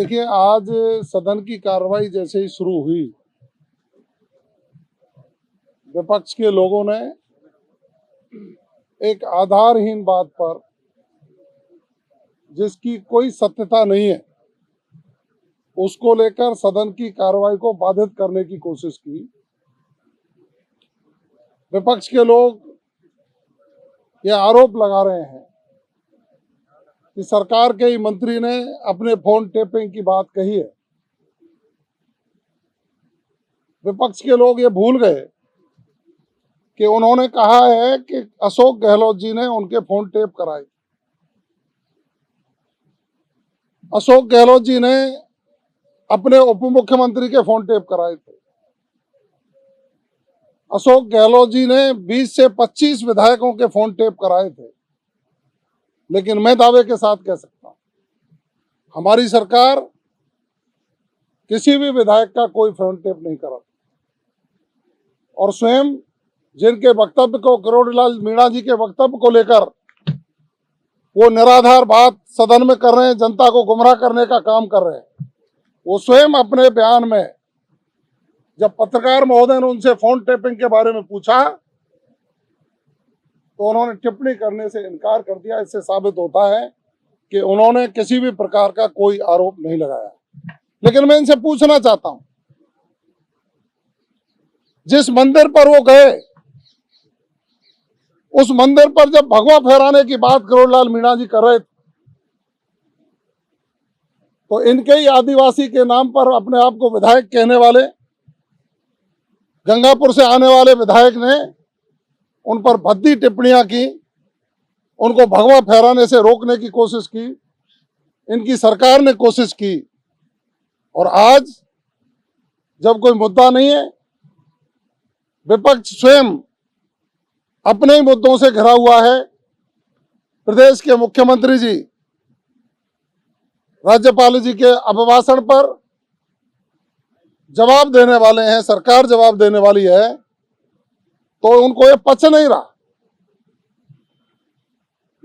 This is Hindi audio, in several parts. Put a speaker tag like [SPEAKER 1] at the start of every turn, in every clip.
[SPEAKER 1] देखिए, आज सदन की कार्रवाई जैसे ही शुरू हुई, विपक्ष के लोगों ने एक आधारहीन बात पर, जिसकी कोई सत्यता नहीं है, उसको लेकर सदन की कार्रवाई को बाधित करने की कोशिश की। विपक्ष के लोग ये आरोप लगा रहे हैं कि सरकार के ही मंत्री ने अपने फोन टेपिंग की बात कही है। विपक्ष के लोग ये भूल गए कि उन्होंने कहा है कि अशोक गहलोत जी ने उनके फोन टेप कराए। अशोक गहलोत जी ने अपने उप मुख्यमंत्री के फोन टेप कराए थे। अशोक गहलोत जी ने 20 से 25 विधायकों के फोन टेप कराए थे। लेकिन मैं दावे के साथ कह सकता हूं, हमारी सरकार किसी भी विधायक का कोई फोन टेप नहीं करा। और स्वयं जिनके वक्तव्य को, किरोड़ीलाल मीणा जी के वक्तव्य को लेकर वो निराधार बात सदन में कर रहे हैं, जनता को गुमराह करने का काम कर रहे हैं, वो स्वयं अपने बयान में, जब पत्रकार महोदय ने उनसे फोन टेपिंग के बारे में पूछा तो उन्होंने टिप्पणी करने से इनकार कर दिया। इससे साबित होता है कि उन्होंने किसी भी प्रकार का कोई आरोप नहीं लगाया। लेकिन मैं इनसे पूछना चाहता हूं, जिस मंदिर पर वो गए, उस मंदिर पर जब भगवा फहराने की बात किरोड़ीलाल मीणा जी कर रहे थे, तो इनके ही आदिवासी के नाम पर अपने आप को विधायक कहने वाले, गंगापुर से आने वाले विधायक ने उन पर भद्दी टिप्पणियां की, उनको भगवा फहराने से रोकने की कोशिश की। इनकी सरकार ने कोशिश की, और आज जब कोई मुद्दा नहीं है, विपक्ष स्वयं अपने ही मुद्दों से घिरा हुआ है। प्रदेश के मुख्यमंत्री जी राज्यपाल जी के अभिभाषण पर जवाब देने वाले हैं, सरकार जवाब देने वाली है, तो उनको ये पच नहीं रहा।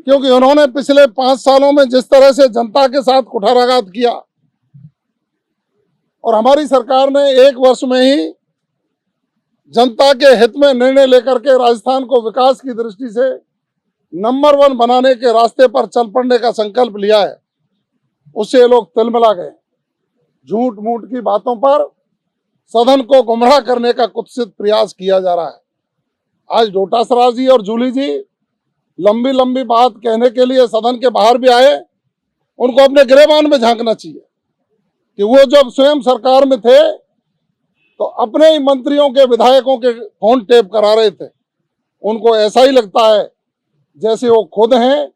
[SPEAKER 1] क्योंकि उन्होंने पिछले 5 सालों में जिस तरह से जनता के साथ कुठाराघात किया, और हमारी सरकार ने 1 वर्ष में ही जनता के हित में निर्णय लेकर के राजस्थान को विकास की दृष्टि से नंबर 1 बनाने के रास्ते पर चल पड़ने का संकल्प लिया है, उससे ये लोग तिलमिला गए। झूठ मूठ की बातों पर सदन को गुमराह करने का कुत्सित प्रयास किया जा रहा है। आज डोटासरा जी और जूली जी लंबी लंबी बात कहने के लिए सदन के बाहर भी आए। उनको अपने गिरेबान में झांकना चाहिए कि वो जब स्वयं सरकार में थे तो अपने ही मंत्रियों के, विधायकों के फोन टेप करा रहे थे। उनको ऐसा ही लगता है जैसे वो खुद हैं,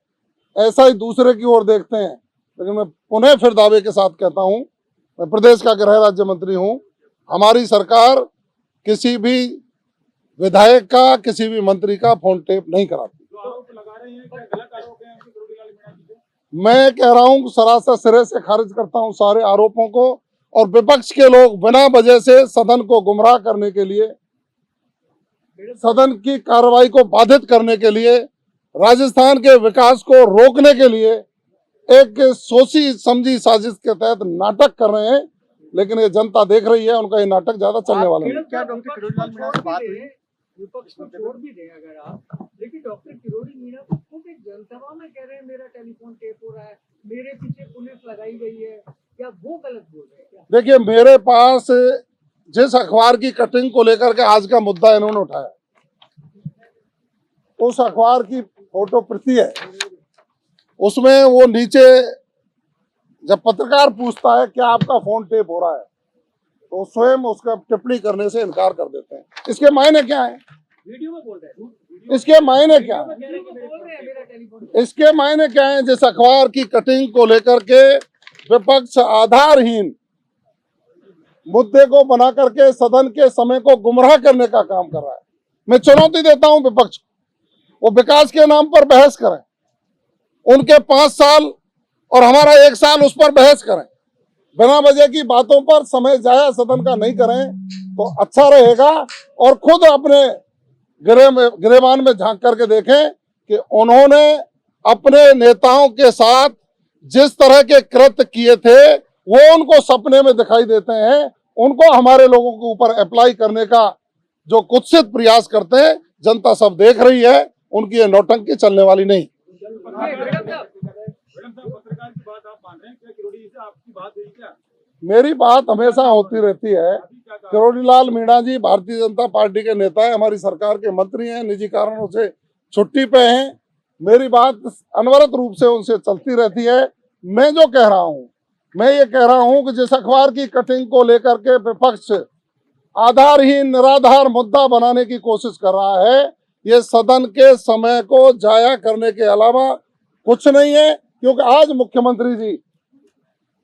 [SPEAKER 1] ऐसा ही दूसरे की ओर देखते हैं। लेकिन मैं पुनः फिर दावे के साथ कहता हूं, मैं प्रदेश का गृह राज्य मंत्री हूं, हमारी सरकार किसी भी विधायक का, किसी भी मंत्री का फोन टेप नहीं कराती। मैं कह रहा हूं, सरासर सिरे से खारिज करता हूं सारे आरोपों को। और विपक्ष के लोग बिना वजह से सदन को गुमराह करने के लिए, सदन की कार्रवाई को बाधित करने के लिए, राजस्थान के विकास को रोकने के लिए एक सोची समझी साजिश के तहत नाटक कर रहे हैं। लेकिन ये जनता देख रही है, उनका ये नाटक ज्यादा चलने वाला है।
[SPEAKER 2] विपक्ष को छोड़ भी दें अगर आप, लेकिन डॉक्टर किरोड़ी मीणा को खुद एक जनसभा में कह रहे हैं मेरा टेलीफोन टेप हो रहा है, मेरे पीछे पुलिस लगाई गई है, क्या वो गलत बोल रहे हैं?
[SPEAKER 1] देखिए, मेरे पास जिस अखबार की कटिंग को लेकर के आज का मुद्दा इन्होंने उठाया, उस अखबार की फोटो प्रति है। उसमें वो नीचे जब पत्रकार पूछता है क्या आपका फोन टेप हो रहा है, तो स्वयं उसका टिप्पणी करने से इनकार कर देते हैं। इसके मायने क्या है?
[SPEAKER 2] वीडियो में बोल रहे हैं,
[SPEAKER 1] इसके मायने क्या है? इसके मायने क्या है? जिस अखबार की कटिंग को लेकर के विपक्ष आधारहीन मुद्दे को बना करके सदन के समय को गुमराह करने का काम कर रहा है। मैं चुनौती देता हूं विपक्ष को, वो विकास के नाम पर बहस करें, उनके 5 साल और हमारा 1 साल उस पर बहस करें। बिना वजह की बातों पर समय जाया सदन का नहीं करें तो अच्छा रहेगा। और खुद अपने गिरेबान में झांक करके देखें कि उन्होंने अपने नेताओं के साथ जिस तरह के कृत्य किए थे, वो उनको सपने में दिखाई देते हैं, उनको हमारे लोगों के ऊपर अप्लाई करने का जो कुत्सित प्रयास करते हैं, जनता सब देख रही है। उनकी ये नौटंकी चलने वाली नहीं।
[SPEAKER 3] पत्रकार की बात आप मान रहे हैं क्या? किरोड़ी से आपकी बात हुई क्या?
[SPEAKER 1] मेरी बात हमेशा होती रहती है। किरोड़ी लाल मीणा जी भारतीय जनता पार्टी के नेता है, हमारी सरकार के मंत्री हैं, निजी कारणों से छुट्टी पे हैं। मेरी बात अनवरत रूप से उनसे चलती रहती है। मैं जो कह रहा हूं, मैं ये कह रहा हूं कि जिस अखबार की कटिंग को लेकर के विपक्ष आधारहीन निराधार मुद्दा बनाने की कोशिश कर रहा है, ये सदन के समय को जाया करने के अलावा कुछ नहीं है। क्योंकि आज मुख्यमंत्री जी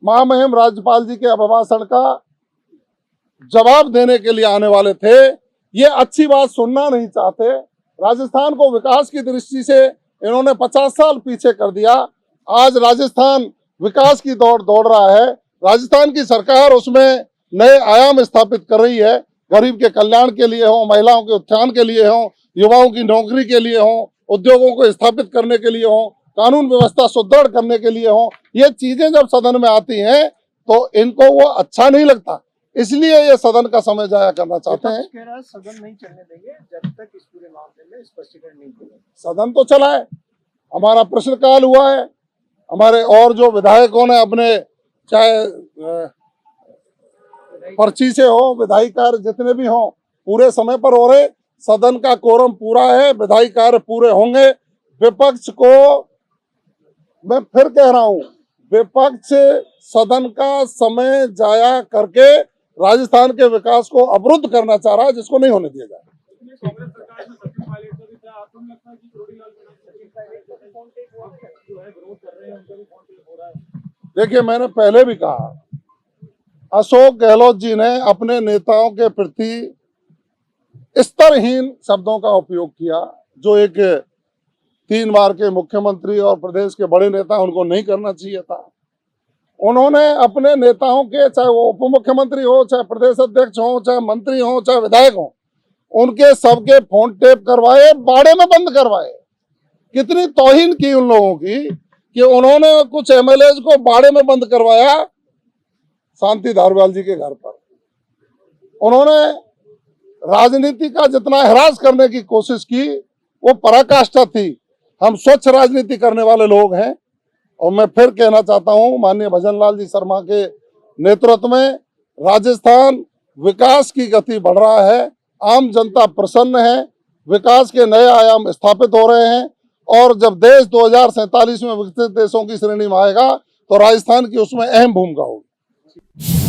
[SPEAKER 1] महामहिम राज्यपाल जी के अभिभाषण का जवाब देने के लिए आने वाले थे। ये अच्छी बात सुनना नहीं चाहते। राजस्थान को विकास की दृष्टि से इन्होंने 50 साल पीछे कर दिया। आज राजस्थान विकास की दौड़ रहा है। राजस्थान की सरकार उसमें नए आयाम स्थापित कर रही है। गरीब के कल्याण के लिए हो, महिलाओं के उत्थान के लिए हो, युवाओं की नौकरी के लिए हो, उद्योगों को स्थापित करने के लिए हो, कानून व्यवस्था सुदृढ़ करने के लिए हो। ये चीजें जब सदन में आती हैं तो इनको वो अच्छा नहीं लगता, इसलिए ये सदन का समय जाया करना चाहते हैं।
[SPEAKER 2] कह रहा है सदन नहीं चलने देंगे जब तक इस पूरे मामले में स्पष्टीकरण नहीं होगा।
[SPEAKER 1] सदन तो चला है, हमारा प्रश्नकाल हुआ है, हमारे और जो विधायकों ने अपने चाहे पर्ची से हो, विधायी कार्य जितने भी हों पूरे समय पर हो रहे। सदन का कोरम पूरा है, विधायी कार्य पूरे होंगे। विपक्ष को मैं फिर कह रहा हूं, विपक्ष सदन का समय जाया करके राजस्थान के विकास को अवरुद्ध करना चाह रहा है, जिसको नहीं होने दिया जाए।
[SPEAKER 3] कांग्रेस सरकार में सचिन पायलट का भी था, आपको नहीं लगता कि किरोड़ी लाल जो है विरोध कर रहे हैं उनका भी फोन टेप हो रहा है?
[SPEAKER 1] देखिए, मैंने पहले भी कहा, अशोक गहलोत जी ने अपने नेताओं के प्रति स्तरहीन शब्दों का उपयोग किया, जो एक 3 बार के मुख्यमंत्री और प्रदेश के बड़े नेता उनको नहीं करना चाहिए था। उन्होंने अपने नेताओं के, चाहे वो उप मुख्यमंत्री हो, चाहे प्रदेश अध्यक्ष हो, चाहे मंत्री हो, चाहे विधायक हो, उनके सबके फोन टेप करवाए, बाड़े में बंद करवाए। कितनी तौहीन की उन लोगों की कि उन्होंने कुछ एमएलए को बाड़े में बंद करवाया शांति धारीवाल जी के घर पर। उन्होंने राजनीति का जितना हिरास करने की कोशिश की वो पराकाष्ठा थी। हम स्वच्छ राजनीति करने वाले लोग हैं। और मैं फिर कहना चाहता हूं, माननीय भजन लाल जी शर्मा के नेतृत्व में राजस्थान विकास की गति बढ़ रहा है। आम जनता प्रसन्न है, विकास के नए आयाम स्थापित हो रहे हैं। और जब देश 2047 में विकसित देशों की श्रेणी में आएगा तो राजस्थान की उसमें अहम भूमिका होगी।